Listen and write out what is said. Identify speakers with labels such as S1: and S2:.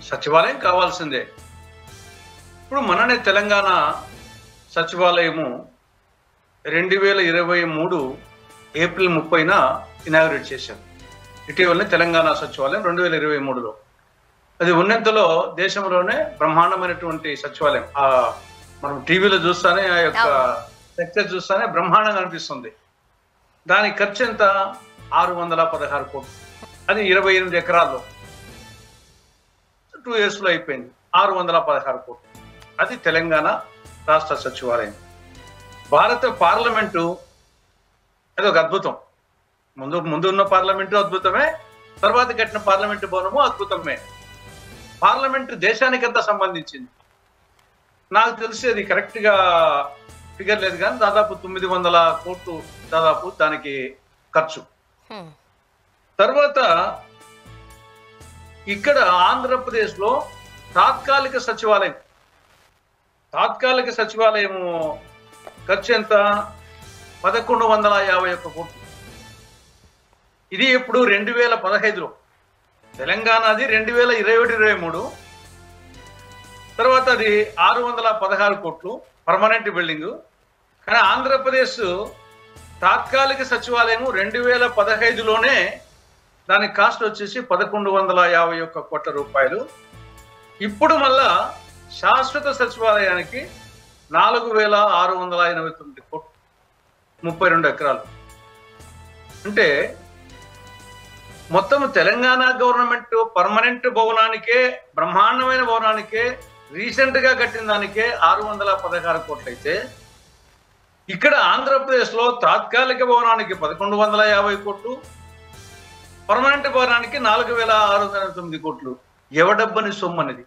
S1: సచివాలయం కావాల్సిందే. ఇప్పుడు మననే తెలంగాణ సచివాలయము 2023 ఏప్రిల్ 30న ఇనాగ్రేట్ చేశాం. ఇటీవలనే తెలంగాణ సచివాలయం 2023లో. అది ఉన్నంతలో దేశంలోనే బ్రహ్మాండమైనటువంటి సచివాలయం. మనం టీవీలో చూస్తానే ఆ యొక్క స్ట్రక్చర్ చూస్తానే బ్రహ్మాండంగా అనిపిస్తుంది. దాని ఖర్చు ఎంత? 616 కోట్లు. అది 28 ఎకరాల్లో 2 years లో అయిపోయింది. 616 కోట్లు. అది తెలంగాణ రాష్ట్ర సచివాలయం. భారత పార్లమెంటు అది ఒక అద్భుతం. ముందు ఉన్న పార్లమెంటు అద్భుతమే, తర్వాత కట్టిన పార్లమెంటు భవనము అద్భుతమే. పార్లమెంటు దేశానికంతా సంబంధించింది. నాకు తెలిసి అది కరెక్ట్ గా ఫిగర్ లేదు కానీ దాదాపు 900 కోట్లు దాదాపు దానికి ఖర్చు. తర్వాత ఇక్కడ ఆంధ్రప్రదేశ్ లో తాత్కాలిక సచివాలయం ఖర్చు ఎంత? 1151 కోట్లు. ఇది ఎప్పుడు 2015లో. తెలంగాణది 2021-23. తర్వాత అది 616 కోట్లు పర్మనెంట్ బిల్డింగ్. కానీ ఆంధ్రప్రదేశ్ తాత్కాలిక సచివాలయం 2015లోనే దాని కాస్ట్ వచ్చేసి 1151 కోట్ల రూపాయలు. ఇప్పుడు మళ్ళా శాశ్వత సచివాలయానికి 4689 కోట్లు, 32 ఎకరాలు. అంటే మొత్తం తెలంగాణ గవర్నమెంట్ పర్మనెంట్ భవనానికే, బ్రహ్మాండమైన భవనానికే, రీసెంట్ గా కట్టిన దానికే 616 కోట్లు అయితే, ఇక్కడ ఆంధ్రప్రదేశ్ లో తాత్కాలిక భవనానికి 1150 కోట్లు, పర్మనెంట్ భవనానికి 4689 కోట్లు. ఎవడబ్బని సొమ్ము అనేది.